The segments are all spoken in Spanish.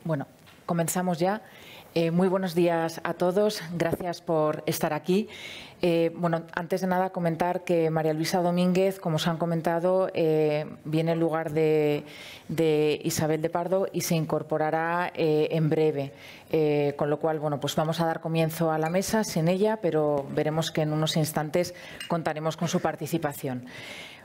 Bueno, comenzamos ya. Muy buenos días a todos. Gracias por estar aquí. Bueno, antes de nada comentar que María Luisa Domínguez, como os han comentado, viene en lugar de Isabel de Pardo y se incorporará en breve. Con lo cual, bueno, pues vamos a dar comienzo a la mesa sin ella, pero veremos que en unos instantes contaremos con su participación.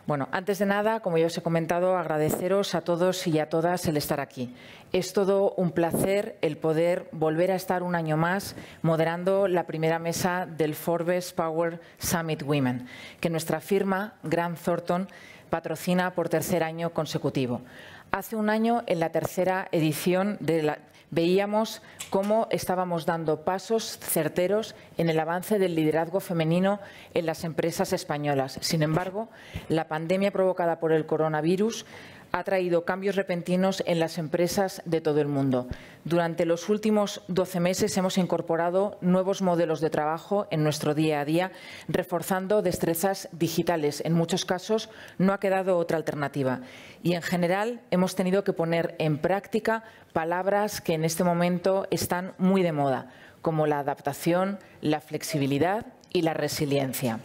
Bueno, antes de nada, como ya os he comentado, agradeceros a todos y a todas el estar aquí. Es todo un placer el poder volver a estar un año más moderando la primera mesa del Forbes Power Summit Women, que nuestra firma, Grant Thornton, patrocina por tercer año consecutivo. Hace un año, en la tercera edición veíamos cómo estábamos dando pasos certeros en el avance del liderazgo femenino en las empresas españolas. Sin embargo, la pandemia provocada por el coronavirus ha traído cambios repentinos en las empresas de todo el mundo. Durante los últimos 12 meses hemos incorporado nuevos modelos de trabajo en nuestro día a día, reforzando destrezas digitales. En muchos casos no ha quedado otra alternativa. Y en general hemos tenido que poner en práctica palabras que en este momento están muy de moda, como la adaptación, la flexibilidad y la resiliencia.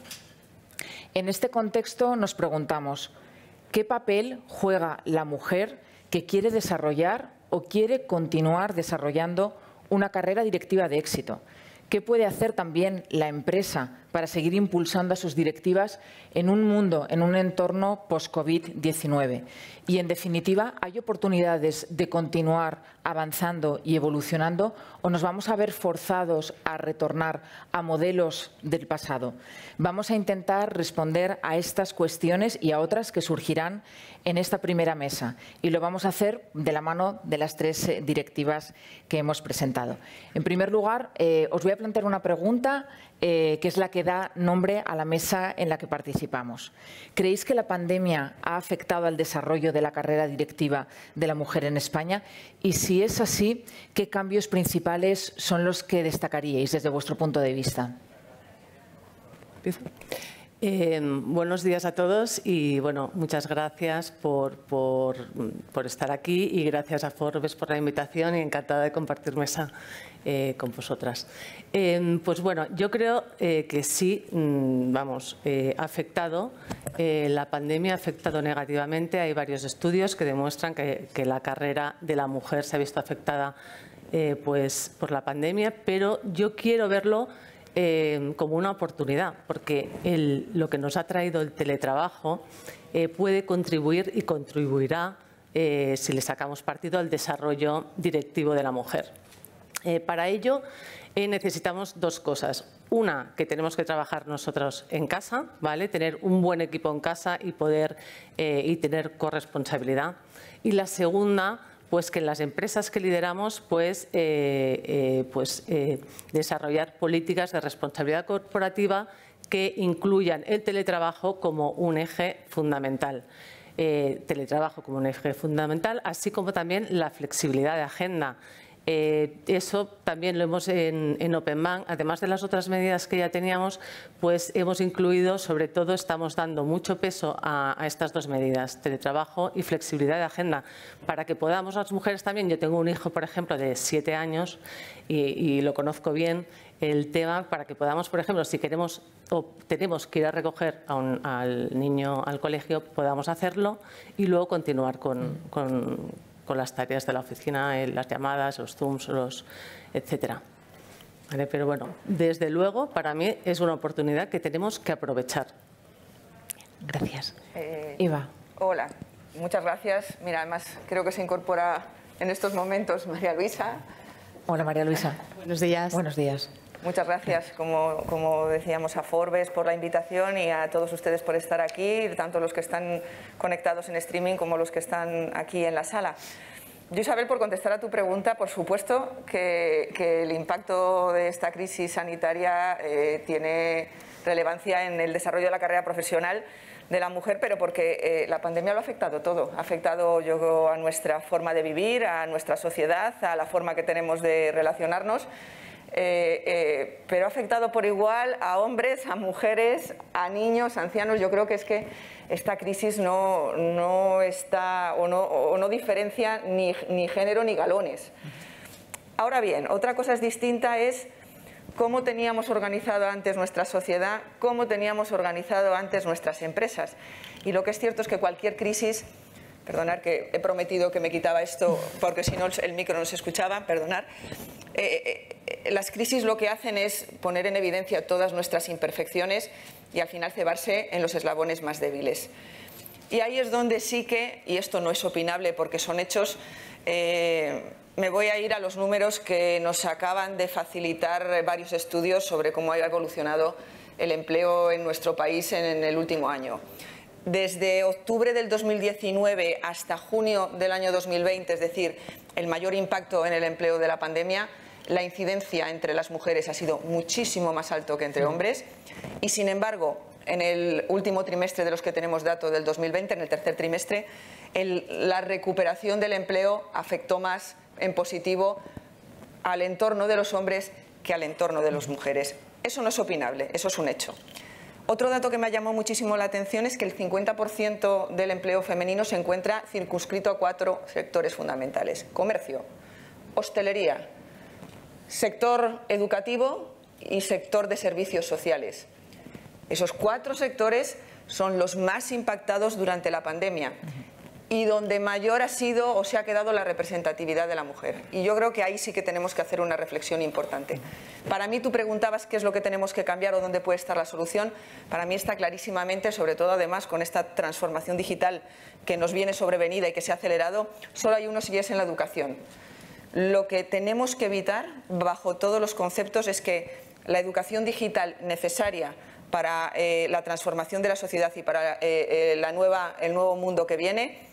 En este contexto nos preguntamos, ¿qué papel juega la mujer que quiere desarrollar o quiere continuar desarrollando una carrera directiva de éxito? ¿Qué puede hacer también la empresa para seguir impulsando a sus directivas en un mundo, en un entorno post-COVID-19? Y, en definitiva, ¿hay oportunidades de continuar avanzando y evolucionando o nos vamos a ver forzados a retornar a modelos del pasado? Vamos a intentar responder a estas cuestiones y a otras que surgirán en esta primera mesa y lo vamos a hacer de la mano de las tres directivas que hemos presentado. En primer lugar, os voy a plantear una pregunta que es la que da nombre a la mesa en la que participamos. ¿Creéis que la pandemia ha afectado al desarrollo de la carrera directiva de la mujer en España? Y si es así, ¿qué cambios principales son los que destacaríais desde vuestro punto de vista? Buenos días a todos y bueno, muchas gracias por estar aquí y gracias a Forbes por la invitación y encantada de compartir mesa con vosotras. Pues bueno, yo creo que sí, ha afectado, la pandemia ha afectado negativamente. Hay varios estudios que demuestran que la carrera de la mujer se ha visto afectada pues por la pandemia, pero yo quiero verlo como una oportunidad, porque lo que nos ha traído el teletrabajo puede contribuir y contribuirá, si le sacamos partido, al desarrollo directivo de la mujer. Para ello necesitamos dos cosas. Una, que tenemos que trabajar nosotros en casa, ¿vale? Tener un buen equipo en casa y poder y tener corresponsabilidad. Y la segunda, pues que en las empresas que lideramos desarrollar políticas de responsabilidad corporativa que incluyan el teletrabajo como un eje fundamental. Teletrabajo como un eje fundamental, así como también la flexibilidad de agenda. Eso también lo hemos en Open Bank, además de las otras medidas que ya teníamos, pues hemos incluido, sobre todo estamos dando mucho peso a estas dos medidas, teletrabajo y flexibilidad de agenda, para que podamos las mujeres también. Yo tengo un hijo, por ejemplo, de 7 años y lo conozco bien, el tema, para que podamos, por ejemplo, si queremos o tenemos que ir a recoger al niño al colegio, podamos hacerlo y luego continuar con las tareas de la oficina, las llamadas, los Zooms, etcétera. ¿Vale? Pero bueno, desde luego, para mí es una oportunidad que tenemos que aprovechar. Gracias. Eva. Hola, muchas gracias. Mira, además creo que se incorpora en estos momentos María Luisa. Hola, María Luisa. Buenos días. Buenos días. Muchas gracias, como decíamos, a Forbes por la invitación y a todos ustedes por estar aquí, tanto los que están conectados en streaming como los que están aquí en la sala. Yo, Isabel, por contestar a tu pregunta, por supuesto que el impacto de esta crisis sanitaria tiene relevancia en el desarrollo de la carrera profesional de la mujer, pero porque la pandemia lo ha afectado todo. Ha afectado, yo creo, a nuestra forma de vivir, a nuestra sociedad, a la forma que tenemos de relacionarnos. Pero ha afectado por igual a hombres, a mujeres, a niños, a ancianos. Yo creo que es que esta crisis no está o no diferencia ni género ni galones. Ahora bien, otra cosa distinta es cómo teníamos organizado antes nuestra sociedad, cómo teníamos organizado antes nuestras empresas. Y lo que es cierto es que cualquier crisis, perdonad que he prometido que me quitaba esto porque si no el micro no se escuchaba, perdonad, las crisis lo que hacen es poner en evidencia todas nuestras imperfecciones y al final cebarse en los eslabones más débiles. Y ahí es donde sí que, y esto no es opinable porque son hechos, me voy a ir a los números que nos acaban de facilitar varios estudios sobre cómo ha evolucionado el empleo en nuestro país en el último año. Desde octubre del 2019 hasta junio del año 2020, es decir, el mayor impacto en el empleo de la pandemia, la incidencia entre las mujeres ha sido muchísimo más alto que entre hombres y, sin embargo, en el último trimestre de los que tenemos datos del 2020, en el tercer trimestre, la recuperación del empleo afectó más en positivo al entorno de los hombres que al entorno de las mujeres. Eso no es opinable, eso es un hecho. Otro dato que me ha llamado muchísimo la atención es que el 50% del empleo femenino se encuentra circunscrito a 4 sectores fundamentales: comercio, hostelería, sector educativo y sector de servicios sociales. Esos 4 sectores son los más impactados durante la pandemia y donde mayor ha sido o se ha quedado la representatividad de la mujer. Y yo creo que ahí sí que tenemos que hacer una reflexión importante. Para mí, tú preguntabas qué es lo que tenemos que cambiar o dónde puede estar la solución. Para mí está clarísimamente, sobre todo además con esta transformación digital que nos viene sobrevenida y que se ha acelerado, solo hay uno y es en la educación. Lo que tenemos que evitar, bajo todos los conceptos, es que la educación digital necesaria para la transformación de la sociedad y para el nuevo mundo que viene,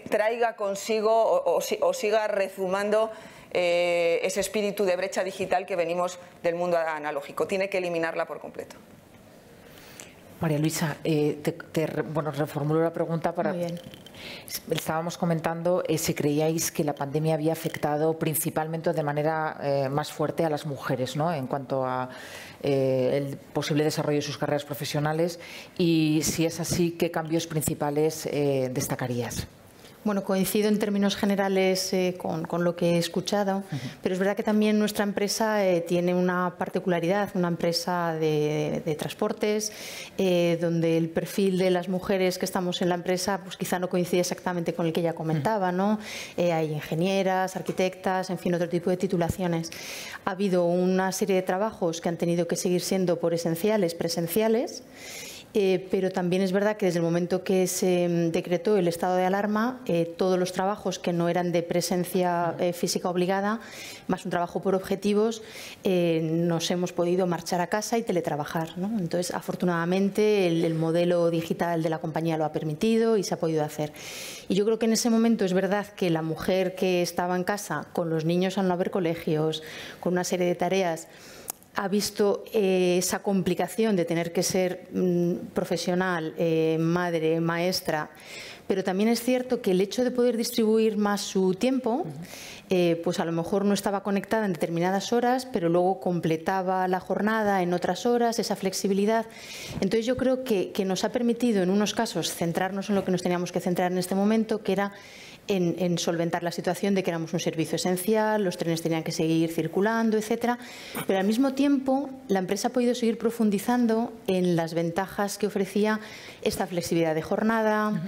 traiga consigo o siga rezumando ese espíritu de brecha digital que venimos del mundo analógico. Tiene que eliminarla por completo. María Luisa, reformulo la pregunta para... Muy bien. Estábamos comentando si creíais que la pandemia había afectado principalmente de manera más fuerte a las mujeres, ¿no?, en cuanto a el posible desarrollo de sus carreras profesionales, y si es así, ¿qué cambios principales destacarías? Bueno, coincido en términos generales con lo que he escuchado, pero es verdad que también nuestra empresa tiene una particularidad, una empresa de transportes, donde el perfil de las mujeres que estamos en la empresa pues quizá no coincide exactamente con el que ella comentaba, ¿no? Hay ingenieras, arquitectas, en fin, otro tipo de titulaciones. Ha habido una serie de trabajos que han tenido que seguir siendo por esenciales, presenciales. Pero también es verdad que desde el momento que se decretó el estado de alarma, todos los trabajos que no eran de presencia física obligada, más un trabajo por objetivos, nos hemos podido marchar a casa y teletrabajar, ¿no? Entonces, afortunadamente, el modelo digital de la compañía lo ha permitido y se ha podido hacer. Y yo creo que en ese momento es verdad que la mujer que estaba en casa, con los niños al no haber colegios, con una serie de tareas, ha visto esa complicación de tener que ser profesional, madre, maestra, pero también es cierto que el hecho de poder distribuir más su tiempo, pues a lo mejor no estaba conectada en determinadas horas, pero luego completaba la jornada en otras horas, esa flexibilidad. Entonces yo creo que nos ha permitido en unos casos centrarnos en lo que nos teníamos que centrar en este momento, que era en solventar la situación de que éramos un servicio esencial, los trenes tenían que seguir circulando, etcétera, pero al mismo tiempo la empresa ha podido seguir profundizando en las ventajas que ofrecía esta flexibilidad de jornada,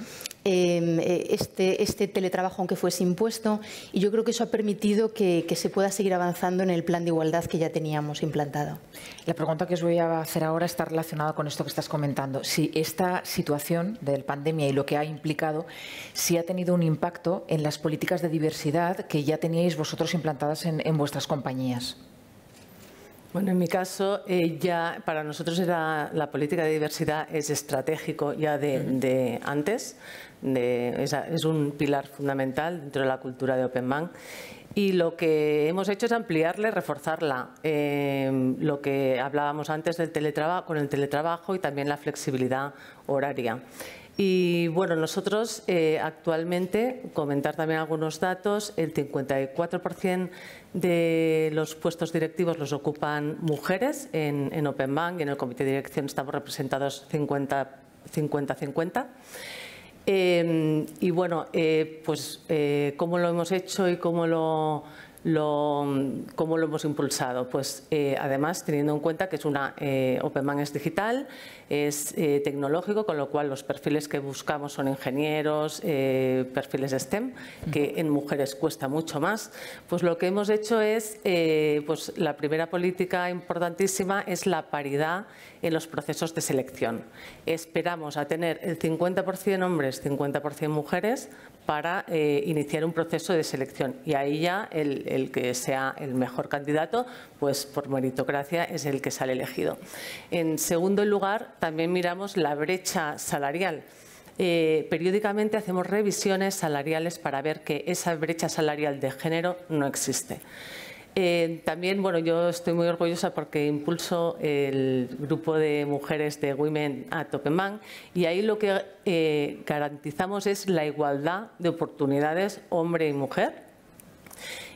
este teletrabajo aunque fuese impuesto, y yo creo que eso ha permitido que se pueda seguir avanzando en el plan de igualdad que ya teníamos implantado. La pregunta que os voy a hacer ahora está relacionada con esto que estás comentando. Si esta situación de la pandemia y lo que ha implicado, si ha tenido un impacto en las políticas de diversidad que ya teníais vosotros implantadas en vuestras compañías. Bueno, en mi caso, ya para nosotros la política de diversidad es estratégico ya de antes, es un pilar fundamental dentro de la cultura de Openbank. Y lo que hemos hecho es ampliarla y reforzarla. Lo que hablábamos antes del teletrabajo, con el teletrabajo y también la flexibilidad horaria. Y bueno, nosotros actualmente, comentar también algunos datos, el 54% de los puestos directivos los ocupan mujeres en Openbank, y en el comité de dirección estamos representados 50-50. Y bueno, pues ¿cómo lo hemos hecho y cómo lo hemos impulsado? Pues además teniendo en cuenta que es Openman es digital, es tecnológico, con lo cual los perfiles que buscamos son ingenieros, perfiles de STEM, que en mujeres cuesta mucho más. Pues lo que hemos hecho es, pues la primera política importantísima es la paridad en los procesos de selección. Esperamos a tener el 50% hombres, 50% mujeres para iniciar un proceso de selección, y ahí ya el que sea el mejor candidato, pues por meritocracia es el que sale elegido. En segundo lugar, también miramos la brecha salarial. Periódicamente hacemos revisiones salariales para ver que esa brecha salarial de género no existe. También, bueno, yo estoy muy orgullosa porque impulso el grupo de mujeres de Women at Openman, y ahí lo que garantizamos es la igualdad de oportunidades hombre y mujer.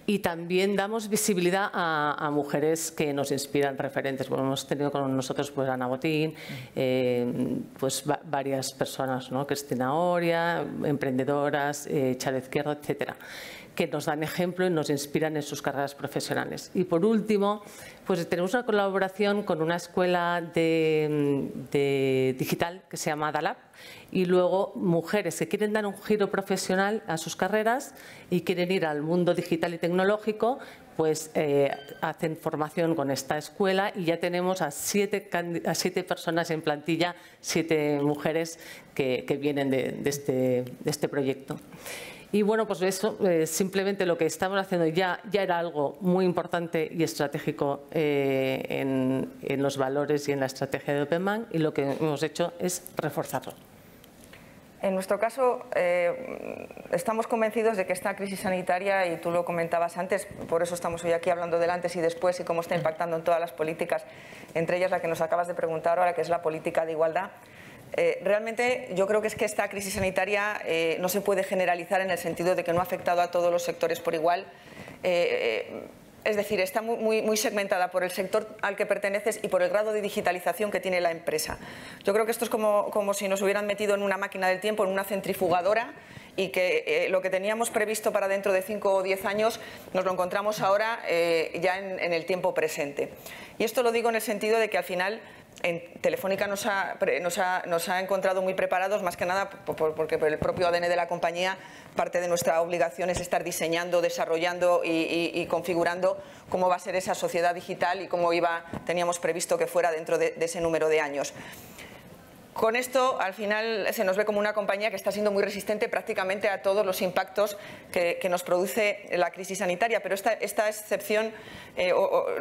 Y también damos visibilidad a mujeres que nos inspiran, referentes. Bueno, hemos tenido con nosotros pues Ana Botín, pues varias personas, ¿no? Cristina Oria, emprendedoras, Charo Izquierdo, etcétera, que nos dan ejemplo y nos inspiran en sus carreras profesionales. Y por último, pues tenemos una colaboración con una escuela de digital que se llama Adalab, y luego mujeres que quieren dar un giro profesional a sus carreras y quieren ir al mundo digital y tecnológico, pues hacen formación con esta escuela, y ya tenemos a siete personas en plantilla, 7 mujeres que vienen de este proyecto. Y bueno, pues eso, simplemente lo que estamos haciendo ya era algo muy importante y estratégico en los valores y en la estrategia de Openman, y lo que hemos hecho es reforzarlo. En nuestro caso, estamos convencidos de que esta crisis sanitaria, y tú lo comentabas antes, por eso estamos hoy aquí hablando del antes y después y cómo está impactando en todas las políticas, entre ellas la que nos acabas de preguntar ahora, que es la política de igualdad. Realmente yo creo que es que esta crisis sanitaria no se puede generalizar en el sentido de que no ha afectado a todos los sectores por igual. Es decir, está muy segmentada por el sector al que perteneces y por el grado de digitalización que tiene la empresa. Yo creo que esto es como si nos hubieran metido en una máquina del tiempo, en una centrifugadora, y que lo que teníamos previsto para dentro de 5 o 10 años nos lo encontramos ahora ya en el tiempo presente. Y esto lo digo en el sentido de que al final Telefónica nos ha encontrado muy preparados, más que nada porque por el propio ADN de la compañía, parte de nuestra obligación es estar diseñando, desarrollando y configurando cómo va a ser esa sociedad digital y cómo teníamos previsto que fuera dentro de ese número de años. Con esto, al final, se nos ve como una compañía que está siendo muy resistente prácticamente a todos los impactos que nos produce la crisis sanitaria, pero esta excepción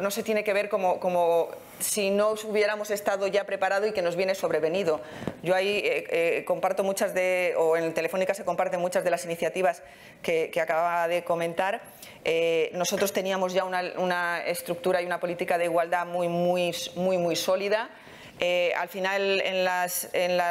no se tiene que ver como si no hubiéramos estado ya preparado y que nos viene sobrevenido. Yo ahí comparto o en Telefónica se comparten muchas de las iniciativas que acababa de comentar. Nosotros teníamos ya una estructura y una política de igualdad muy sólida. Al final, en las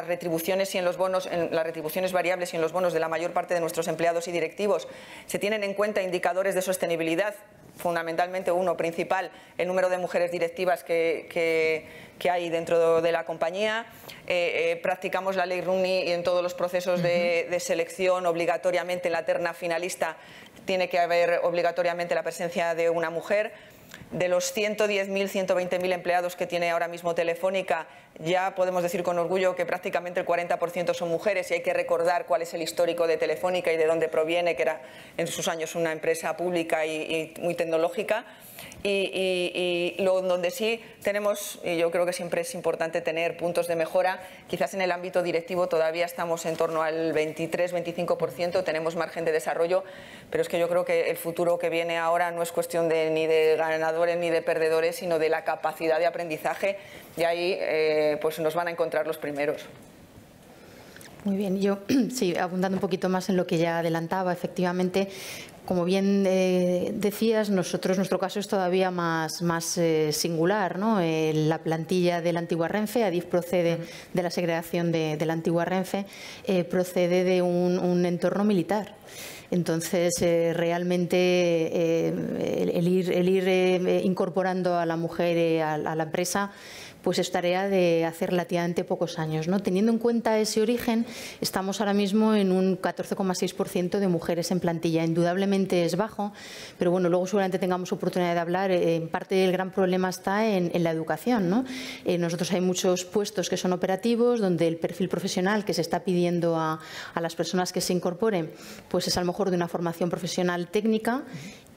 retribuciones y en los bonos, en las retribuciones variables y en los bonos de la mayor parte de nuestros empleados y directivos, se tienen en cuenta indicadores de sostenibilidad, fundamentalmente uno principal, el número de mujeres directivas que hay dentro de la compañía. Practicamos la ley Rooney, y en todos los procesos de selección, obligatoriamente en la terna finalista tiene que haber obligatoriamente la presencia de una mujer. De los 110.000, 120.000 empleados que tiene ahora mismo Telefónica, ya podemos decir con orgullo que prácticamente el 40% son mujeres, y hay que recordar cuál es el histórico de Telefónica y de dónde proviene, que era en sus años una empresa pública y muy tecnológica. Donde sí tenemos, y yo creo que siempre es importante tener puntos de mejora, quizás en el ámbito directivo todavía estamos en torno al 23-25%, tenemos margen de desarrollo, pero es que yo creo que el futuro que viene ahora no es cuestión ni de ganadores ni de perdedores, sino de la capacidad de aprendizaje, y ahí pues nos van a encontrar los primeros. Muy bien, yo sí, abundando un poquito más en lo que ya adelantaba, efectivamente, como bien decías, nuestro caso es todavía más singular, ¿no? La plantilla de la antigua Renfe, Adif procede de la segregación de la antigua Renfe, procede de un entorno militar. Entonces, realmente el ir incorporando a la mujer a la empresa pues es tarea de hace relativamente pocos años, ¿no? Teniendo en cuenta ese origen, estamos ahora mismo en un 14,6% de mujeres en plantilla. Indudablemente es bajo, pero bueno, luego seguramente tengamos oportunidad de hablar. En parte el gran problema está en la educación, ¿no? Nosotros hay muchos puestos que son operativos, donde el perfil profesional que se está pidiendo a las personas que se incorporen, pues es a lo mejor de una formación profesional técnica.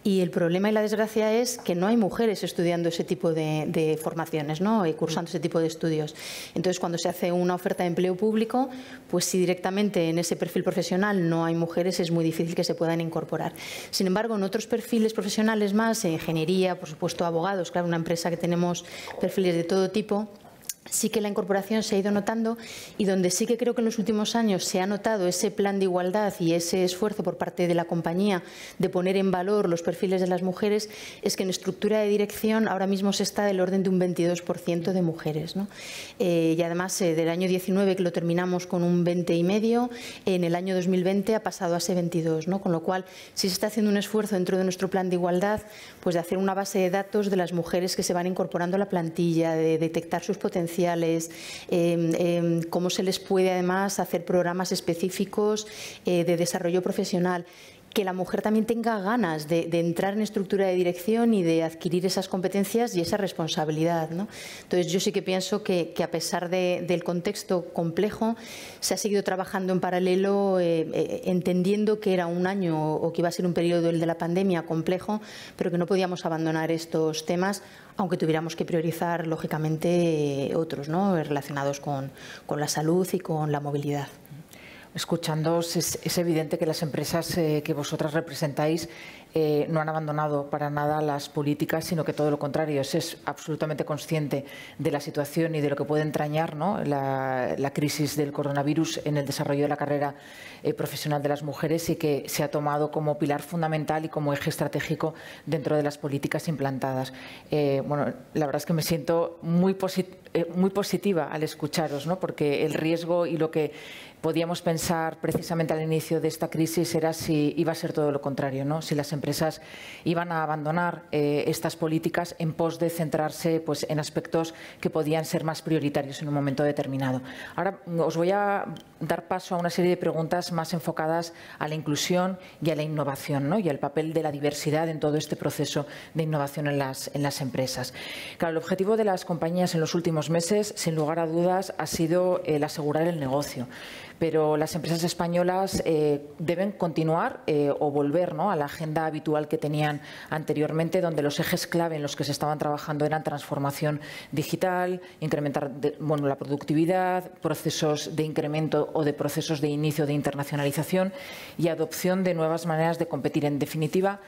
Y el problema y la desgracia es que no hay mujeres estudiando ese tipo de formaciones, ¿no? Y cursando ese tipo de estudios. Entonces, cuando se hace una oferta de empleo público, pues si directamente en ese perfil profesional no hay mujeres, es muy difícil que se puedan incorporar. Sin embargo, en otros perfiles profesionales más, en ingeniería, por supuesto, abogados, claro, una empresa que tenemos perfiles de todo tipo, sí que la incorporación se ha ido notando, y donde sí que creo que en los últimos años se ha notado ese plan de igualdad y ese esfuerzo por parte de la compañía de poner en valor los perfiles de las mujeres, es que en estructura de dirección ahora mismo se está del orden de un 22% de mujeres, ¿no? Y además del año 19, que lo terminamos con un 20,5, en el año 2020 ha pasado a ese 22, ¿no? Con lo cual sí se está haciendo un esfuerzo dentro de nuestro plan de igualdad, pues de hacer una base de datos de las mujeres que se van incorporando a la plantilla, de detectar sus potenciales, cómo se les puede además hacer programas específicos de desarrollo profesional. Que la mujer también tenga ganas de entrar en estructura de dirección y de adquirir esas competencias y esa responsabilidad, ¿no? Entonces, yo sí que pienso que a pesar del contexto complejo, se ha seguido trabajando en paralelo, entendiendo que era un año o que iba a ser un periodo, el de la pandemia, complejo, pero que no podíamos abandonar estos temas, aunque tuviéramos que priorizar, lógicamente, otros, ¿no? Relacionados con la salud y con la movilidad. Escuchándoos, es evidente que las empresas que vosotras representáis no han abandonado para nada las políticas, sino que todo lo contrario, es absolutamente consciente de la situación y de lo que puede entrañar, ¿no?, la crisis del coronavirus en el desarrollo de la carrera profesional de las mujeres, y que se ha tomado como pilar fundamental y como eje estratégico dentro de las políticas implantadas. Bueno, la verdad es que me siento muy positiva al escucharos, ¿no?, porque el riesgo y lo que podíamos pensar precisamente al inicio de esta crisis era si iba a ser todo lo contrario, ¿no?, si las empresas iban a abandonar estas políticas en pos de centrarse, pues, en aspectos que podían ser más prioritarios en un momento determinado. Ahora os voy a dar paso a una serie de preguntas más enfocadas a la inclusión y a la innovación, ¿no?, y al papel de la diversidad en todo este proceso de innovación en las empresas. Claro, el objetivo de las compañías en los últimos meses, sin lugar a dudas, ha sido el asegurar el negocio. Pero las empresas españolas deben continuar o volver, ¿no?, a la agenda habitual que tenían anteriormente, donde los ejes clave en los que se estaban trabajando eran transformación digital, incrementar la productividad, procesos de incremento o de procesos de inicio de internacionalización y adopción de nuevas maneras de competir. En definitiva,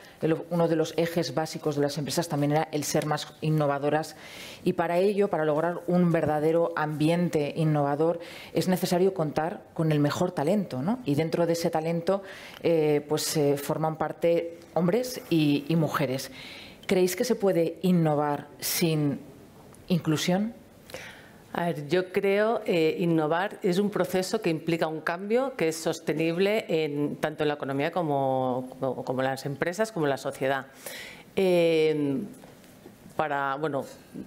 uno de los ejes básicos de las empresas también era el ser más innovadoras, y para ello, para lograr un verdadero ambiente innovador, es necesario contar con el mejor talento, ¿no? Y dentro de ese talento forman parte hombres y mujeres. ¿Creéis que se puede innovar sin inclusión? A ver, yo creo que innovar es un proceso que implica un cambio que es sostenible tanto en la economía como en las empresas, como en la sociedad.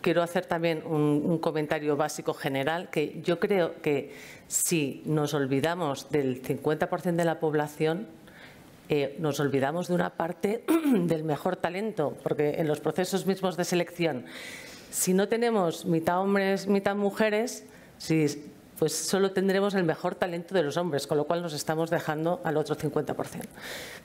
Quiero hacer también un comentario básico general, que yo creo que si nos olvidamos del 50% de la población, nos olvidamos de una parte del mejor talento, porque en los procesos mismos de selección, si no tenemos mitad hombres, mitad mujeres, pues solo tendremos el mejor talento de los hombres, con lo cual nos estamos dejando al otro 50%.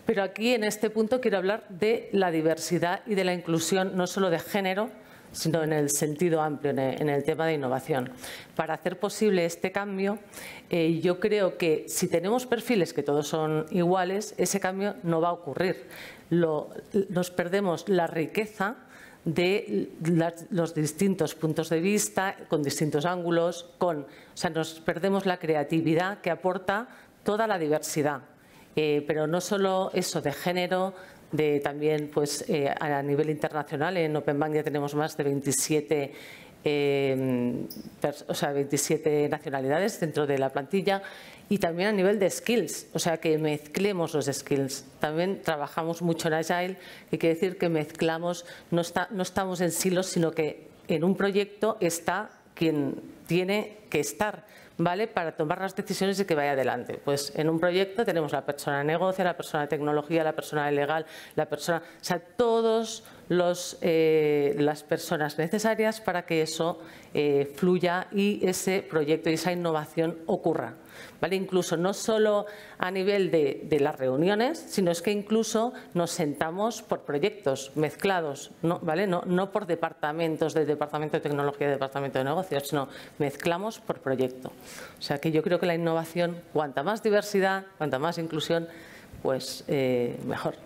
Pero aquí, en este punto, quiero hablar de la diversidad y de la inclusión, no solo de género, sino en el sentido amplio, en el tema de innovación. Para hacer posible este cambio, yo creo que si tenemos perfiles que todos son iguales, ese cambio no va a ocurrir. Nos perdemos la riqueza de los distintos puntos de vista, con distintos ángulos, nos perdemos la creatividad que aporta toda la diversidad. Pero no solo eso de género, también a nivel internacional, en Open Bank ya tenemos más de 27 27 nacionalidades dentro de la plantilla, y también a nivel de skills, o sea, que mezclemos los skills. También trabajamos mucho en Agile, que quiere decir que mezclamos, no estamos en silos, sino que en un proyecto está quien tiene que estar, ¿vale?, para tomar las decisiones y que vaya adelante. Pues en un proyecto tenemos la persona de negocio, la persona de tecnología, la persona de legal, la persona, o sea, todos las personas necesarias para que eso fluya y ese proyecto y esa innovación ocurra, ¿vale? Incluso no solo a nivel de las reuniones, sino es que incluso nos sentamos por proyectos mezclados, ¿no? ¿Vale? No por departamentos, de departamento de tecnología y departamento de negocios, sino mezclamos por proyecto. O sea que yo creo que la innovación, cuanta más diversidad, cuanta más inclusión, pues mejor.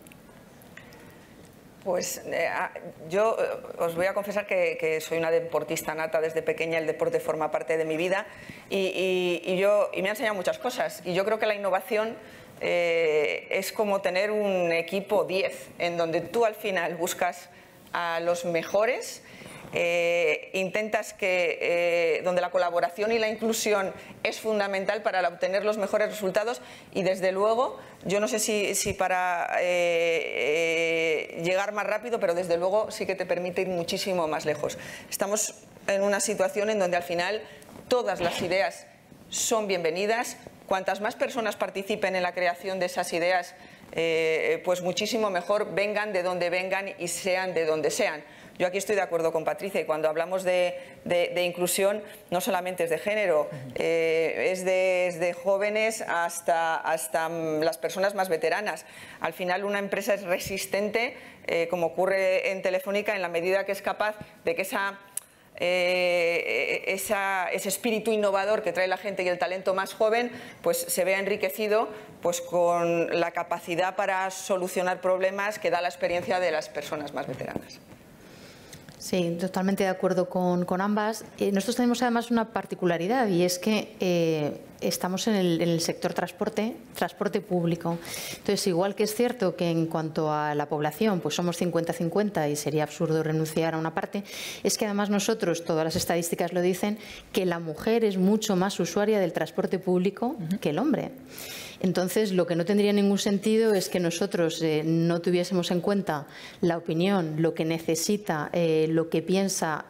Pues yo os voy a confesar que soy una deportista nata desde pequeña, el deporte forma parte de mi vida y me ha enseñado muchas cosas. Y yo creo que la innovación es como tener un equipo 10, en donde tú al final buscas a los mejores, intentas que donde la colaboración y la inclusión es fundamental para obtener los mejores resultados y desde luego, yo no sé si para llegar más rápido, pero desde luego sí que te permite ir muchísimo más lejos. Estamos en una situación en donde al final todas las ideas son bienvenidas, cuantas más personas participen en la creación de esas ideas, pues muchísimo mejor, vengan de donde vengan y sean de donde sean. Yo aquí estoy de acuerdo con Patricia y cuando hablamos de inclusión no solamente es de género, es de jóvenes hasta las personas más veteranas. Al final una empresa es resistente, como ocurre en Telefónica, en la medida que es capaz de que ese espíritu innovador que trae la gente y el talento más joven pues se vea enriquecido pues con la capacidad para solucionar problemas que da la experiencia de las personas más veteranas. Sí, totalmente de acuerdo con ambas. Nosotros tenemos además una particularidad y es que estamos en el sector transporte público. Entonces, igual que es cierto que en cuanto a la población pues somos 50-50 y sería absurdo renunciar a una parte, es que además nosotros, todas las estadísticas lo dicen, que la mujer es mucho más usuaria del transporte público que el hombre. Entonces, lo que no tendría ningún sentido es que nosotros no tuviésemos en cuenta la opinión, lo que necesita, lo que piensa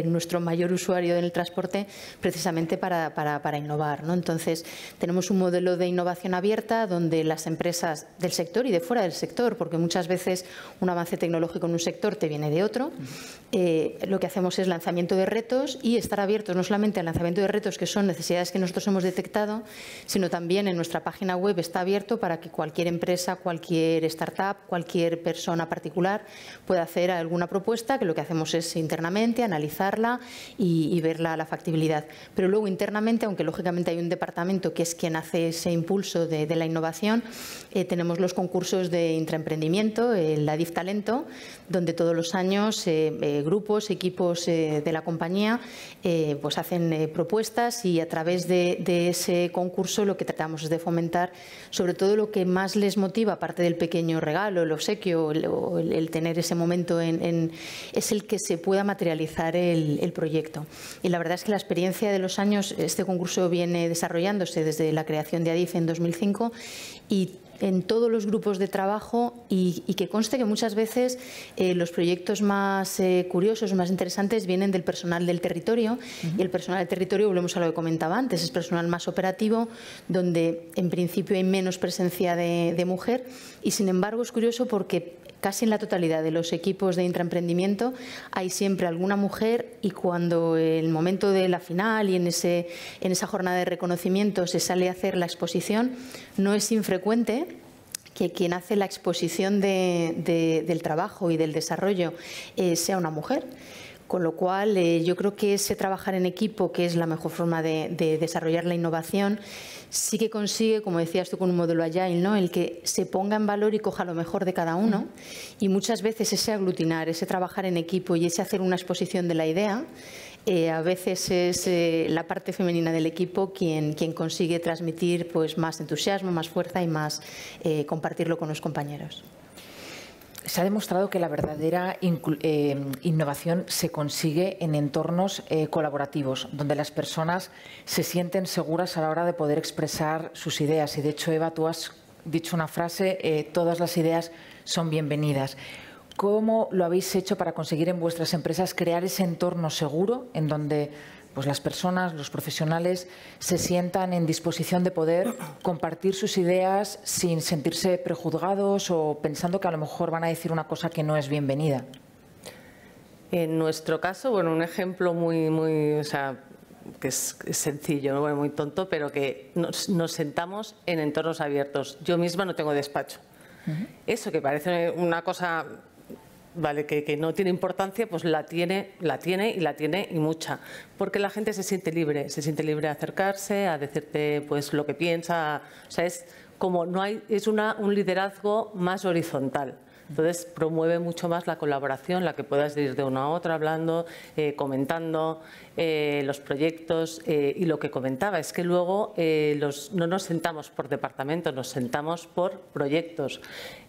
nuestro mayor usuario en el transporte precisamente para innovar, ¿no? Entonces, tenemos un modelo de innovación abierta donde las empresas del sector y de fuera del sector, porque muchas veces un avance tecnológico en un sector te viene de otro, lo que hacemos es lanzamiento de retos y estar abiertos no solamente al lanzamiento de retos que son necesidades que nosotros hemos detectado, sino también en nuestra página web está abierto para que cualquier empresa, cualquier startup, cualquier persona particular pueda hacer alguna propuesta, que lo que hacemos es internamente analizarla y ver la factibilidad. Pero luego internamente, aunque lógicamente hay un departamento que es quien hace ese impulso de la innovación, tenemos los concursos de intraemprendimiento, la DIF Talento, donde todos los años grupos, equipos de la compañía pues hacen propuestas y a través de ese concurso lo que tratamos es de fomentar sobre todo lo que más les motiva, aparte del pequeño regalo, el obsequio o el tener ese momento es el que se pueda materializar el proyecto. Y la verdad es que la experiencia de los años, este concurso viene desarrollándose desde la creación de ADIF en 2005 y en todos los grupos de trabajo y que conste que muchas veces los proyectos más curiosos, más interesantes vienen del personal del territorio y el personal del territorio, volvemos a lo que comentaba antes, es personal más operativo donde en principio hay menos presencia de mujer y sin embargo es curioso porque casi en la totalidad de los equipos de intraemprendimiento hay siempre alguna mujer y cuando el momento de la final y en esa jornada de reconocimiento se sale a hacer la exposición, no es infrecuente que quien hace la exposición del trabajo y del desarrollo sea una mujer. Con lo cual, yo creo que ese trabajar en equipo, que es la mejor forma de desarrollar la innovación, sí que consigue, como decías tú con un modelo Agile, ¿no?, el que se ponga en valor y coja lo mejor de cada uno. Y muchas veces ese aglutinar, ese trabajar en equipo y ese hacer una exposición de la idea, a veces es la parte femenina del equipo quien consigue transmitir pues, más entusiasmo, más fuerza y más compartirlo con los compañeros. Se ha demostrado que la verdadera innovación se consigue en entornos colaborativos, donde las personas se sienten seguras a la hora de poder expresar sus ideas. Y de hecho, Eva, tú has dicho una frase, todas las ideas son bienvenidas. ¿Cómo lo habéis hecho para conseguir en vuestras empresas crear ese entorno seguro en donde pues las personas, los profesionales, se sientan en disposición de poder compartir sus ideas sin sentirse prejuzgados o pensando que a lo mejor van a decir una cosa que no es bienvenida? En nuestro caso, bueno, un ejemplo o sea, que es sencillo, ¿no? Bueno, muy tonto, pero que nos sentamos en entornos abiertos. Yo misma no tengo despacho. Eso que parece una cosa, vale, que no tiene importancia, pues la tiene y mucha, porque la gente se siente libre de acercarse, a decirte pues lo que piensa, o sea, es como un liderazgo más horizontal. Entonces promueve mucho más la colaboración, la que puedas ir de una a otra hablando, comentando los proyectos y lo que comentaba es que luego no nos sentamos por departamentos, nos sentamos por proyectos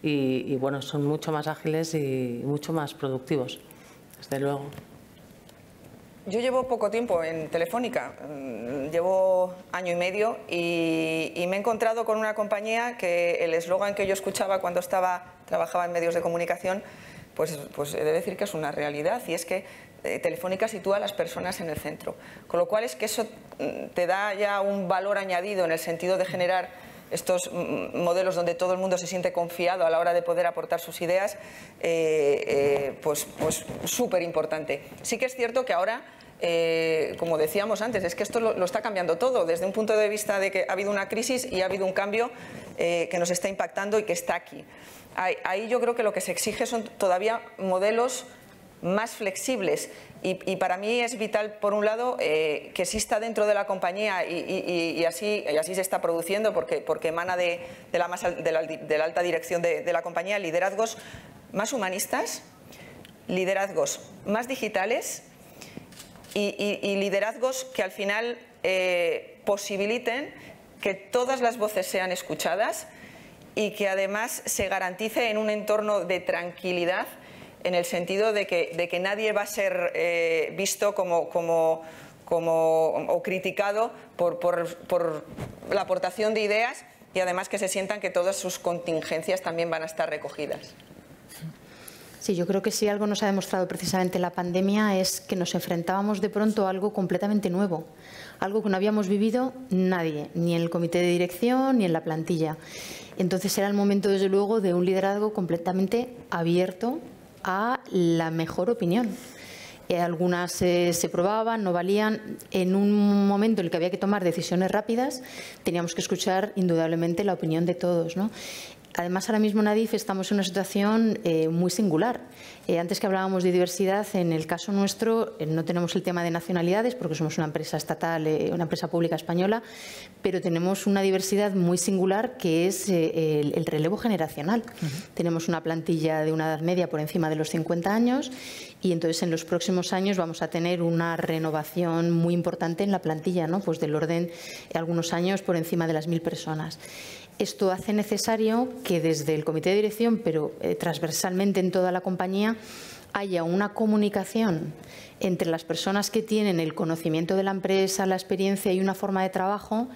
y bueno, son mucho más ágiles y mucho más productivos, desde luego. Yo llevo poco tiempo en Telefónica, llevo año y medio y me he encontrado con una compañía que el eslogan que yo escuchaba cuando trabajaba en medios de comunicación, pues he de decir que es una realidad, y es que Telefónica sitúa a las personas en el centro, con lo cual es que eso te da ya un valor añadido en el sentido de generar estos modelos donde todo el mundo se siente confiado a la hora de poder aportar sus ideas, pues súper importante. Sí que es cierto que ahora, como decíamos antes, es que esto lo está cambiando todo, desde un punto de vista de que ha habido una crisis y ha habido un cambio que nos está impactando y que está aquí. Ahí yo creo que lo que se exige son todavía modelos más flexibles y para mí es vital, por un lado, que exista dentro de la compañía y así se está produciendo porque emana de la alta dirección de la compañía, liderazgos más humanistas, liderazgos más digitales y liderazgos que al final posibiliten que todas las voces sean escuchadas y que además se garantice en un entorno de tranquilidad, en el sentido de que nadie va a ser visto o criticado por la aportación de ideas, y además que se sientan que todas sus contingencias también van a estar recogidas. Sí, yo creo que si algo nos ha demostrado precisamente la pandemia es que nos enfrentábamos de pronto a algo completamente nuevo, algo que no habíamos vivido nadie, ni en el comité de dirección ni en la plantilla. Entonces era el momento, desde luego, de un liderazgo completamente abierto a la mejor opinión. Algunas se probaban, no valían. En un momento en el que había que tomar decisiones rápidas, teníamos que escuchar indudablemente la opinión de todos, ¿no? Además, ahora mismo en ADIF estamos en una situación muy singular. Antes que hablábamos de diversidad, en el caso nuestro no tenemos el tema de nacionalidades porque somos una empresa estatal, una empresa pública española, pero tenemos una diversidad muy singular que es el relevo generacional. Tenemos una plantilla de una edad media por encima de los 50 años y entonces en los próximos años vamos a tener una renovación muy importante en la plantilla, ¿no? Pues del orden, algunos años por encima de las 1000 personas. Esto hace necesario que desde el comité de dirección, pero transversalmente en toda la compañía, haya una comunicación entre las personas que tienen el conocimiento de la empresa, la experiencia y una forma de trabajo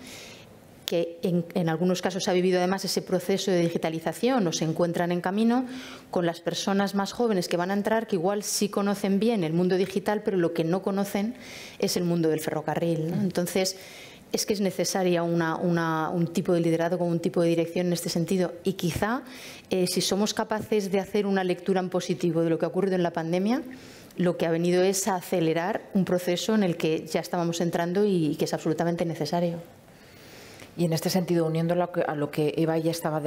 que en algunos casos ha vivido además ese proceso de digitalización o se encuentran en camino, con las personas más jóvenes que van a entrar, que igual sí conocen bien el mundo digital, pero lo que no conocen es el mundo del ferrocarril, ¿no? Entonces, es que es necesaria un tipo de liderazgo, un tipo de dirección en este sentido. Y quizá, si somos capaces de hacer una lectura en positivo de lo que ha ocurrido en la pandemia, lo que ha venido es a acelerar un proceso en el que ya estábamos entrando y que es absolutamente necesario. Y en este sentido, uniéndolo a lo que Eva ya estaba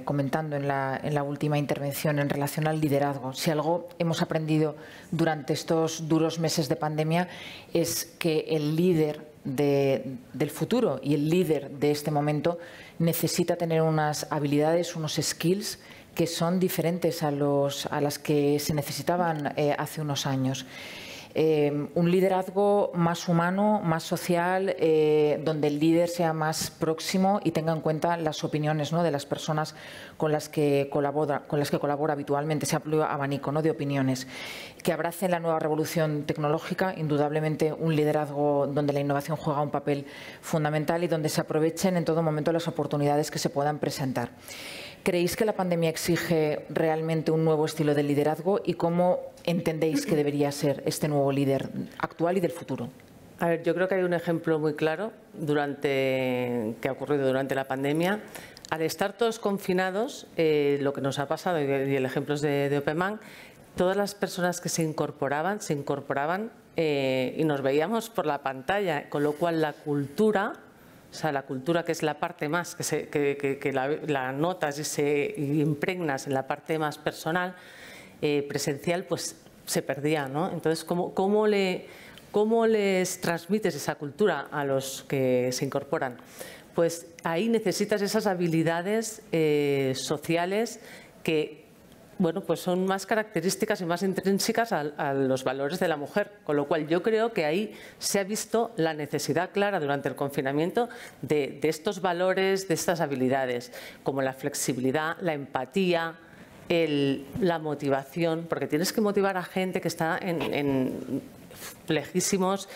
comentando en la última intervención en relación al liderazgo, si algo hemos aprendido durante estos duros meses de pandemia es que el líder del futuro y el líder de este momento necesita tener unas habilidades, unos skills que son diferentes a las que se necesitaban hace unos años. un liderazgo más humano, más social, donde el líder sea más próximo y tenga en cuenta las opiniones, ¿no?, de las personas con las que colabora habitualmente, ese amplio abanico, ¿no?, de opiniones, que abracen la nueva revolución tecnológica, indudablemente un liderazgo donde la innovación juega un papel fundamental y donde se aprovechen en todo momento las oportunidades que se puedan presentar. ¿Creéis que la pandemia exige realmente un nuevo estilo de liderazgo y cómo entendéis que debería ser este nuevo líder actual y del futuro? A ver, yo creo que hay un ejemplo muy claro que ha ocurrido durante la pandemia. Al estar todos confinados, lo que nos ha pasado, y el ejemplo es de Opeman, todas las personas que se incorporaban y nos veíamos por la pantalla, con lo cual la cultura, o sea, la cultura, que es la parte más que la notas y se impregnas en la parte más personal, presencial, pues se perdía, ¿no? Entonces, ¿cómo les transmites esa cultura a los que se incorporan? Pues ahí necesitas esas habilidades sociales que, bueno, pues son más características y más intrínsecas a los valores de la mujer, con lo cual yo creo que ahí se ha visto la necesidad clara durante el confinamiento de estos valores, de estas habilidades, como la flexibilidad, la empatía, la motivación, porque tienes que motivar a gente que está lejísimos,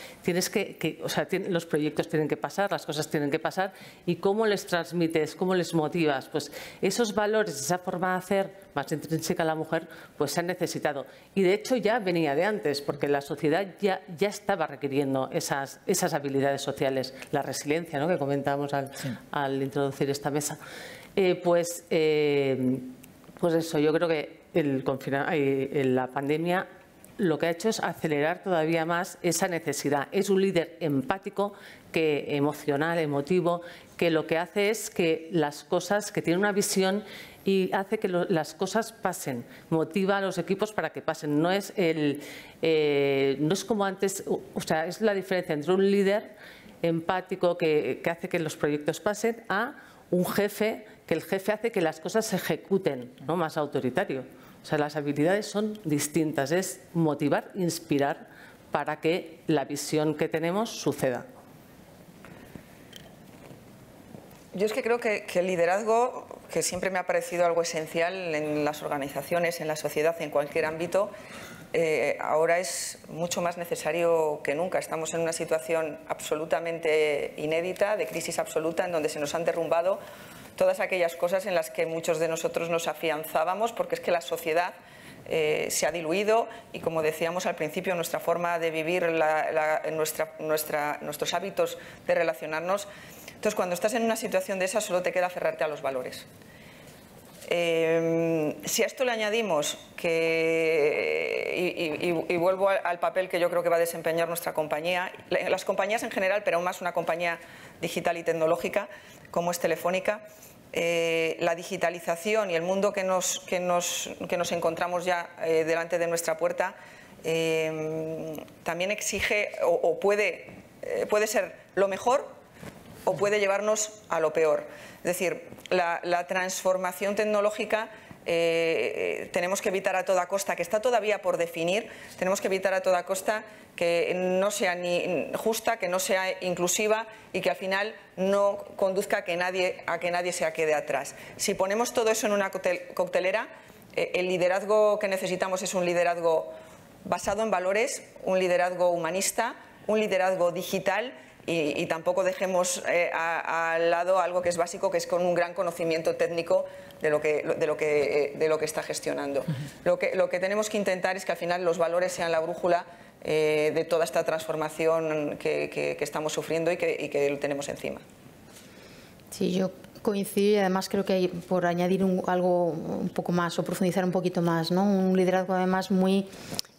los proyectos tienen que pasar, las cosas tienen que pasar, y cómo les transmites, cómo les motivas, pues esos valores, esa forma de hacer más intrínseca a la mujer, pues se han necesitado. Y de hecho ya venía de antes, porque la sociedad ya estaba requiriendo esas habilidades sociales, la resiliencia, ¿no?, que comentábamos al introducir esta mesa. Pues eso, yo creo que la pandemia lo que ha hecho es acelerar todavía más esa necesidad. Es un líder empático, emocional, emotivo, que lo que hace es que las cosas, que tiene una visión y hace que las cosas pasen, motiva a los equipos para que pasen. No es como antes, o sea, es la diferencia entre un líder empático que hace que los proyectos pasen a un jefe, que el jefe hace que las cosas se ejecuten, ¿no?, más autoritario. O sea, las habilidades son distintas, es motivar, inspirar para que la visión que tenemos suceda. Yo es que creo que el liderazgo, que siempre me ha parecido algo esencial en las organizaciones, en la sociedad, en cualquier ámbito, ahora es mucho más necesario que nunca. Estamos en una situación absolutamente inédita, de crisis absoluta, en donde se nos han derrumbado todas aquellas cosas en las que muchos de nosotros nos afianzábamos, porque es que la sociedad se ha diluido y, como decíamos al principio, nuestra forma de vivir, nuestros hábitos de relacionarnos. Entonces, cuando estás en una situación de esa, solo te queda aferrarte a los valores. Si a esto le añadimos y vuelvo al papel que yo creo que va a desempeñar nuestra compañía, las compañías en general, pero aún más una compañía digital y tecnológica como es Telefónica, la digitalización y el mundo que nos encontramos ya delante de nuestra puerta también exige o puede ser lo mejor o puede llevarnos a lo peor. Es decir, la transformación tecnológica tenemos que evitar a toda costa, que está todavía por definir, tenemos que evitar a toda costa que no sea ni justa, que no sea inclusiva y que al final no conduzca a que nadie se quede atrás. Si ponemos todo eso en una coctelera, el liderazgo que necesitamos es un liderazgo basado en valores, un liderazgo humanista, un liderazgo digital. Y tampoco dejemos al lado algo que es básico, que es con un gran conocimiento técnico de lo que está gestionando. Lo que tenemos que intentar es que al final los valores sean la brújula de toda esta transformación que estamos sufriendo y que tenemos encima. Sí, yo coincido y además creo que hay, por añadir algo un poco más o profundizar un poquito más, ¿no?, un liderazgo además muy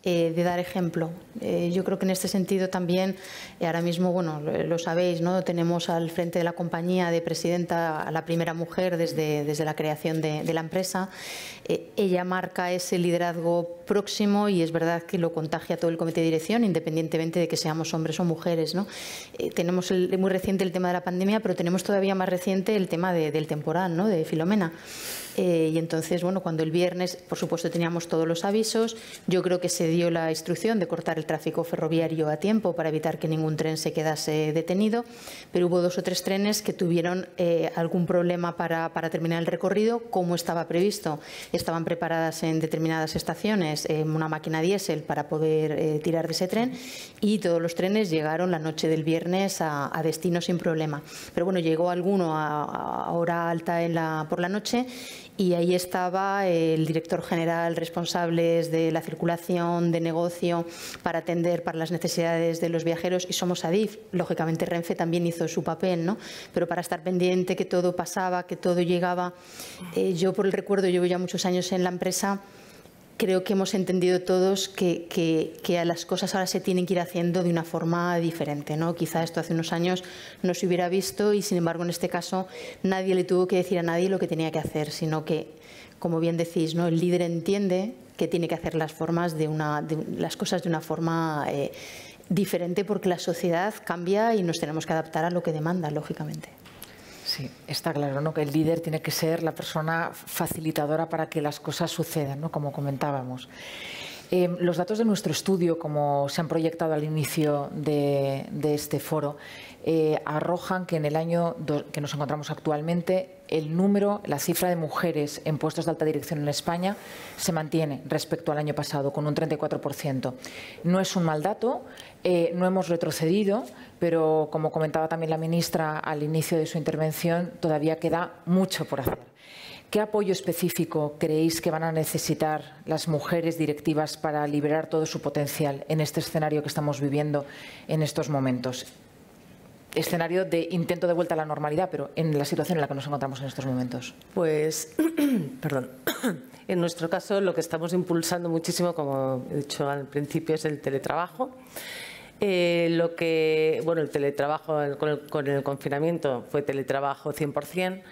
de dar ejemplo. Yo creo que en este sentido también, ahora mismo, bueno, lo sabéis, ¿no?, tenemos al frente de la compañía de presidenta a la primera mujer desde la creación de la empresa. Ella marca ese liderazgo próximo y es verdad que lo contagia todo el comité de dirección, independientemente de que seamos hombres o mujeres, ¿no? Tenemos muy reciente el tema de la pandemia, pero tenemos todavía más reciente el tema del temporal, ¿no?, de Filomena. Y entonces, bueno, cuando el viernes, por supuesto, teníamos todos los avisos, yo creo que se dio la instrucción de cortar el tráfico ferroviario a tiempo para evitar que ningún tren se quedase detenido, pero hubo 2 o 3 trenes que tuvieron algún problema para terminar el recorrido como estaba previsto. Estaban preparadas en determinadas estaciones una máquina diésel para poder tirar de ese tren, y todos los trenes llegaron la noche del viernes a destino sin problema. Pero bueno, llegó alguno a hora alta por la noche, y ahí estaba el director general, responsables de la circulación, de negocio, para atender para las necesidades de los viajeros, y somos Adif. Lógicamente Renfe también hizo su papel, ¿no? Pero para estar pendiente que todo pasaba, que todo llegaba, yo por el recuerdo, llevo ya muchos años en la empresa, creo que hemos entendido todos que a las cosas ahora se tienen que ir haciendo de una forma diferente, ¿no? Quizá esto hace unos años no se hubiera visto, y sin embargo en este caso nadie le tuvo que decir a nadie lo que tenía que hacer, sino que, como bien decís, ¿no?, el líder entiende que tiene que hacer las cosas de una forma diferente, porque la sociedad cambia y nos tenemos que adaptar a lo que demanda, lógicamente. Sí, está claro, ¿no?, que el líder tiene que ser la persona facilitadora para que las cosas sucedan, ¿no?, como comentábamos. Los datos de nuestro estudio, como se han proyectado al inicio de este foro, arrojan que en el año que nos encontramos actualmente, la cifra de mujeres en puestos de alta dirección en España se mantiene respecto al año pasado, con un 34%. No es un mal dato, no hemos retrocedido, pero como comentaba también la ministra al inicio de su intervención, todavía queda mucho por hacer. ¿Qué apoyo específico creéis que van a necesitar las mujeres directivas para liberar todo su potencial en este escenario que estamos viviendo en estos momentos? Escenario de intento de vuelta a la normalidad, pero en la situación en la que nos encontramos en estos momentos. Pues, perdón, en nuestro caso lo que estamos impulsando muchísimo, como he dicho al principio, es el teletrabajo. El teletrabajo con el confinamiento fue teletrabajo 100%.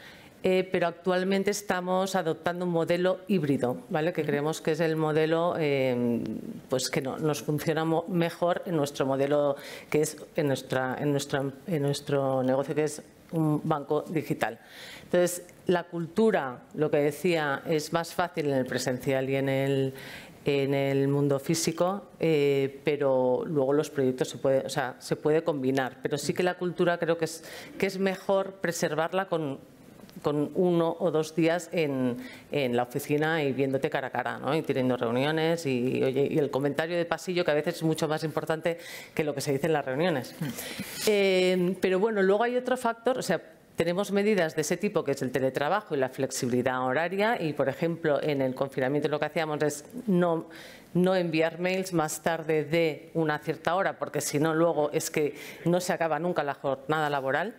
Pero actualmente estamos adoptando un modelo híbrido, ¿vale?, que creemos que es el modelo pues que nos funciona mejor en nuestro modelo, que es en nuestro negocio, que es un banco digital. Entonces, la cultura, lo que decía, es más fácil en el presencial y en el mundo físico, pero luego los proyectos se puede combinar. Pero sí que la cultura creo que es mejor preservarla con 1 o 2 días en la oficina y viéndote cara a cara, ¿no?, y teniendo reuniones y el comentario de pasillo, que a veces es mucho más importante que lo que se dice en las reuniones. Pero bueno, luego hay otro factor, o sea, tenemos medidas de ese tipo, que es el teletrabajo y la flexibilidad horaria, y por ejemplo en el confinamiento lo que hacíamos es no enviar mails más tarde de una cierta hora, porque si no luego es que no se acaba nunca la jornada laboral.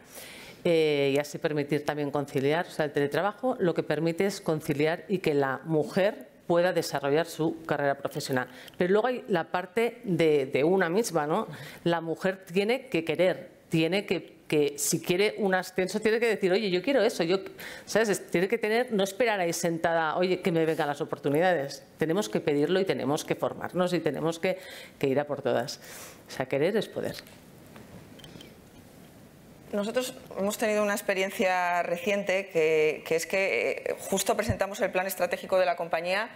Y así permitir también conciliar. O sea, el teletrabajo lo que permite es conciliar y que la mujer pueda desarrollar su carrera profesional. Pero luego hay la parte de una misma, ¿no? La mujer tiene que querer, tiene que si quiere un ascenso, tiene que decir, oye, yo quiero eso, ¿sabes? Tiene que tener, no esperar ahí sentada, oye, que me vengan las oportunidades. Tenemos que pedirlo y tenemos que formarnos y tenemos que ir a por todas. O sea, querer es poder. Nosotros hemos tenido una experiencia reciente que es que justo presentamos el plan estratégico de la compañía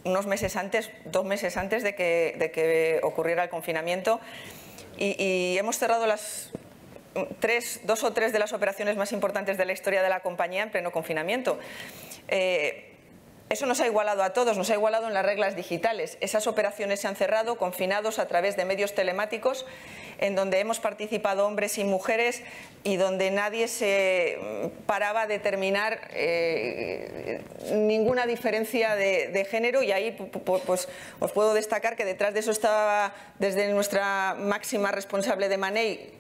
unos meses antes, 2 meses antes de que ocurriera el confinamiento, y hemos cerrado 2 o 3 de las operaciones más importantes de la historia de la compañía en pleno confinamiento. Eso nos ha igualado a todos, nos ha igualado en las reglas digitales. Esas operaciones se han cerrado confinados a través de medios telemáticos, en donde hemos participado hombres y mujeres y donde nadie se paraba a determinar ninguna diferencia de género, y ahí pues os puedo destacar que detrás de eso estaba desde nuestra máxima responsable de Money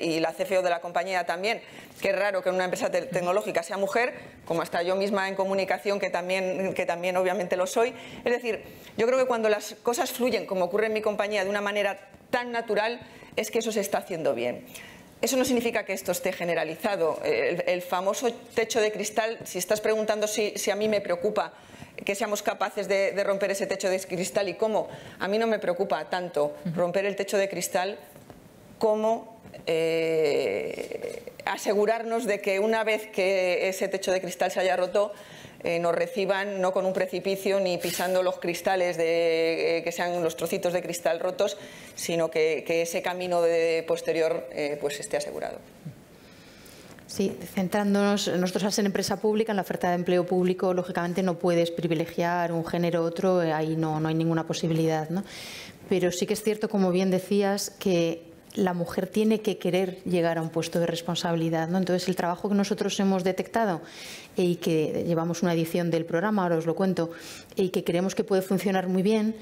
y la CFO de la compañía también, que es raro que en una empresa tecnológica sea mujer, como hasta yo misma en comunicación, que también obviamente lo soy. Es decir, yo creo que cuando las cosas fluyen, como ocurre en mi compañía, de una manera tan natural, es que eso se está haciendo bien. Eso no significa que esto esté generalizado. El famoso techo de cristal, si estás preguntando si a mí me preocupa que seamos capaces de romper ese techo de cristal y cómo, a mí no me preocupa tanto romper el techo de cristal como asegurarnos de que una vez que ese techo de cristal se haya roto, nos reciban no con un precipicio ni pisando los cristales, que sean los trocitos de cristal rotos, sino que ese camino posterior pues esté asegurado. Sí, centrándonos, nosotros al ser empresa pública, en la oferta de empleo público, lógicamente no puedes privilegiar un género u otro, ahí no hay ninguna posibilidad, ¿no? Pero sí que es cierto, como bien decías, que la mujer tiene que querer llegar a un puesto de responsabilidad, ¿no? Entonces, el trabajo que nosotros hemos detectado y que llevamos una edición del programa, ahora os lo cuento, y que creemos que puede funcionar muy bien,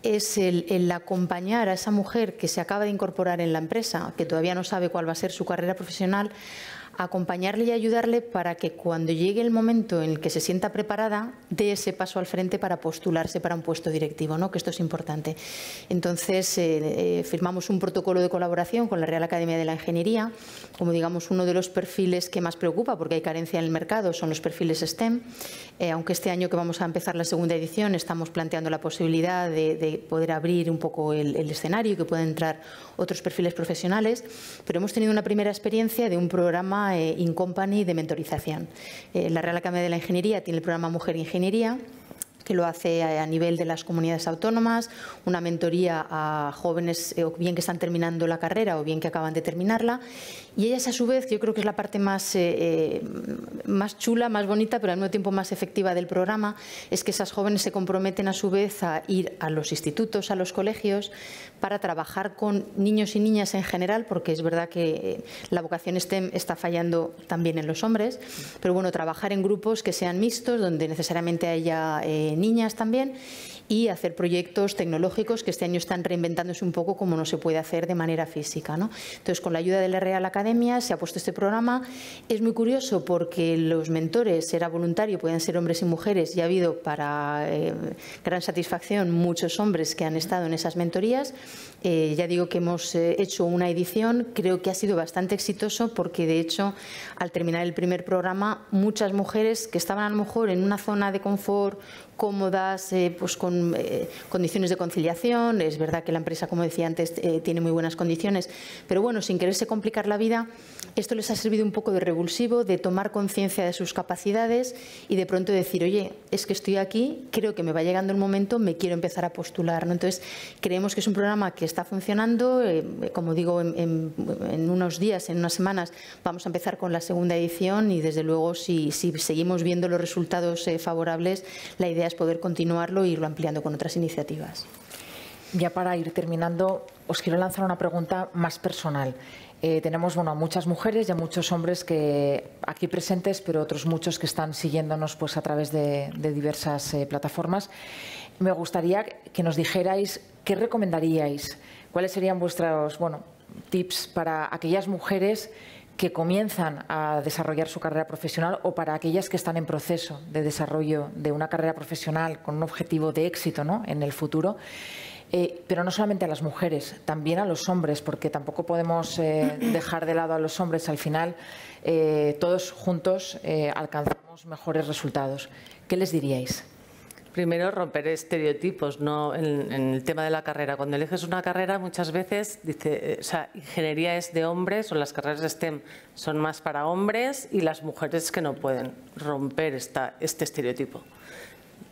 es el acompañar a esa mujer que se acaba de incorporar en la empresa, que todavía no sabe cuál va a ser su carrera profesional, acompañarle y ayudarle para que cuando llegue el momento en el que se sienta preparada, dé ese paso al frente para postularse para un puesto directivo, ¿no? Que esto es importante. Entonces, firmamos un protocolo de colaboración con la Real Academia de la Ingeniería. Como digamos, uno de los perfiles que más preocupa, porque hay carencia en el mercado, son los perfiles STEM. Aunque este año que vamos a empezar la segunda edición estamos planteando la posibilidad de poder abrir un poco el escenario y que puedan entrar otros perfiles profesionales, pero hemos tenido una primera experiencia de un programa In Company de mentorización. La Real Academia de la Ingeniería tiene el programa Mujer Ingeniería, que lo hace a nivel de las comunidades autónomas, una mentoría a jóvenes o bien que están terminando la carrera o bien que acaban de terminarla. Y ellas, a su vez, yo creo que es la parte más chula, más bonita, pero al mismo tiempo más efectiva del programa, es que esas jóvenes se comprometen a su vez a ir a los institutos, a los colegios, para trabajar con niños y niñas en general, porque es verdad que la vocación STEM está fallando también en los hombres, pero bueno, trabajar en grupos que sean mixtos, donde necesariamente haya niñas también, y hacer proyectos tecnológicos que este año están reinventándose un poco como no se puede hacer de manera física, ¿no? Entonces, con la ayuda de la Real Academia se ha puesto este programa. Es muy curioso porque los mentores, era voluntario, pueden ser hombres y mujeres, y ha habido para gran satisfacción muchos hombres que han estado en esas mentorías. Ya digo que hemos hecho una edición, creo que ha sido bastante exitoso porque, de hecho, al terminar el primer programa, muchas mujeres que estaban a lo mejor en una zona de confort cómodas, pues con condiciones de conciliación. Es verdad que la empresa, como decía antes, tiene muy buenas condiciones, pero bueno, sin quererse complicar la vida, esto les ha servido un poco de revulsivo, de tomar conciencia de sus capacidades y de pronto decir, oye, es que estoy aquí, creo que me va llegando el momento, me quiero empezar a postular, ¿no? Entonces, creemos que es un programa que está funcionando. Como digo, en unos días, en unas semanas, vamos a empezar con la segunda edición y, desde luego, si seguimos viendo los resultados favorables, la idea es poder continuarlo e irlo ampliando con otras iniciativas. Ya para ir terminando, os quiero lanzar una pregunta más personal. Tenemos a muchas mujeres y a muchos hombres que aquí presentes, pero otros muchos que están siguiéndonos pues a través de diversas plataformas. Me gustaría que nos dijerais qué recomendaríais, cuáles serían vuestros tips para aquellas mujeres que comienzan a desarrollar su carrera profesional o para aquellas que están en proceso de desarrollo de una carrera profesional con un objetivo de éxito, ¿no?, en el futuro. Pero no solamente a las mujeres, también a los hombres, porque tampoco podemos dejar de lado a los hombres. Al final, todos juntos alcanzamos mejores resultados. ¿Qué les diríais? Primero, romper estereotipos, ¿no? En el tema de la carrera. Cuando eliges una carrera, muchas veces dice, ingeniería es de hombres, o las carreras de STEM son más para hombres y las mujeres que no pueden. Romper este estereotipo.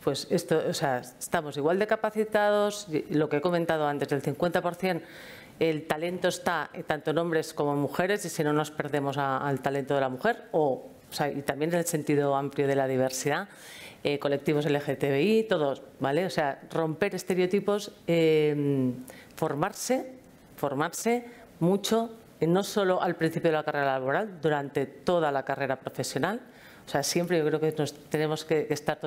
Pues esto, estamos igual de capacitados, lo que he comentado antes, del 50%, el talento está tanto en hombres como en mujeres, y si no nos perdemos al talento de la mujer, y también en el sentido amplio de la diversidad, colectivos LGTBI, todos, ¿vale? O sea, romper estereotipos, formarse mucho, no solo al principio de la carrera laboral, durante toda la carrera profesional. O sea, siempre yo creo que tenemos que estar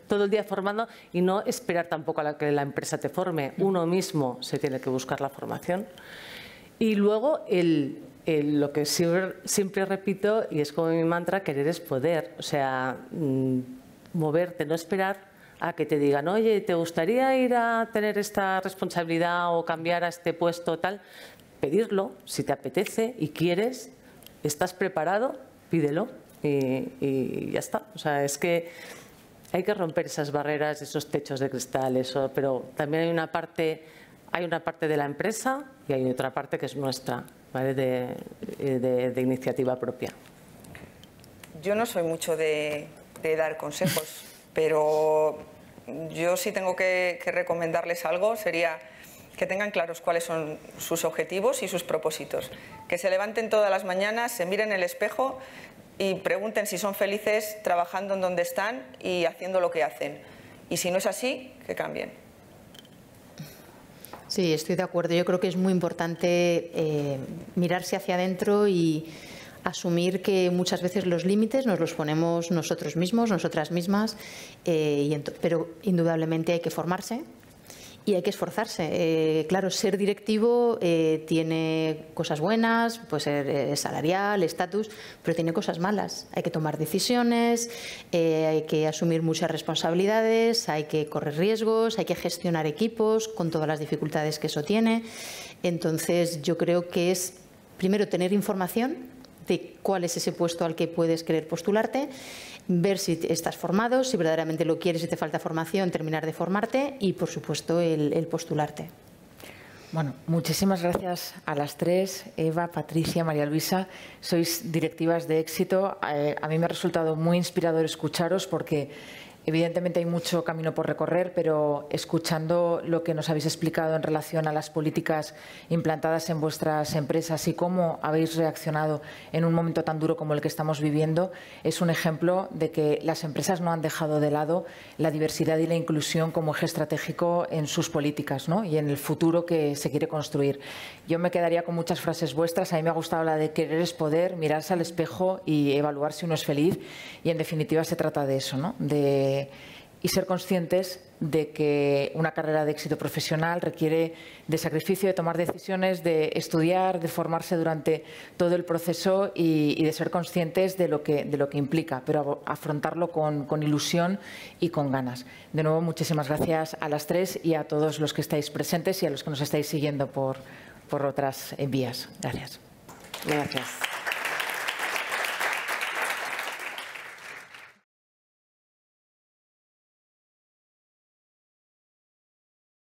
todo el día formando y no esperar tampoco a que la empresa te forme. Uno mismo se tiene que buscar la formación. Y luego lo que siempre repito, y es como mi mantra, querer es poder. O sea, moverte, no esperar a que te digan, oye, ¿te gustaría ir a tener esta responsabilidad o cambiar a este puesto tal? Pedirlo, si te apetece y quieres, estás preparado, pídelo y ya está. O sea, es que hay que romper esas barreras, esos techos de cristal, pero también hay una parte de la empresa y hay otra parte que es nuestra, ¿vale? de iniciativa propia. Yo no soy mucho de de dar consejos, pero yo sí tengo que recomendarles algo, sería que tengan claros cuáles son sus objetivos y sus propósitos, que se levanten todas las mañanas, se miren en el espejo y pregunten si son felices trabajando en donde están y haciendo lo que hacen. Y si no es así, que cambien. Sí, estoy de acuerdo. Yo creo que es muy importante mirarse hacia adentro y asumir que muchas veces los límites nos los ponemos nosotros mismos, nosotras mismas, pero indudablemente hay que formarse y hay que esforzarse. Claro, ser directivo tiene cosas buenas, puede ser salarial, estatus, pero tiene cosas malas. Hay que tomar decisiones, hay que asumir muchas responsabilidades, hay que correr riesgos, hay que gestionar equipos con todas las dificultades que eso tiene. Entonces, yo creo que es primero tener información de cuál es ese puesto al que puedes querer postularte, ver si estás formado, si verdaderamente lo quieres y te falta formación, terminar de formarte y, por supuesto, el postularte. Bueno, muchísimas gracias a las tres, Eva, Patricia, María Luisa. Sois directivas de éxito. A mí me ha resultado muy inspirador escucharos porque evidentemente hay mucho camino por recorrer, pero escuchando lo que nos habéis explicado en relación a las políticas implantadas en vuestras empresas y cómo habéis reaccionado en un momento tan duro como el que estamos viviendo, es un ejemplo de que las empresas no han dejado de lado la diversidad y la inclusión como eje estratégico en sus políticas, ¿no? Y en el futuro que se quiere construir. Yo me quedaría con muchas frases vuestras. A mí me ha gustado la de querer es poder, mirarse al espejo y evaluar si uno es feliz. Y en definitiva se trata de eso, ¿no? Y ser conscientes de que una carrera de éxito profesional requiere de sacrificio, de tomar decisiones, de estudiar, de formarse durante todo el proceso y de ser conscientes de lo que implica, pero afrontarlo con ilusión y con ganas. De nuevo, muchísimas gracias a las tres y a todos los que estáis presentes y a los que nos estáis siguiendo por otras vías. Gracias. Gracias.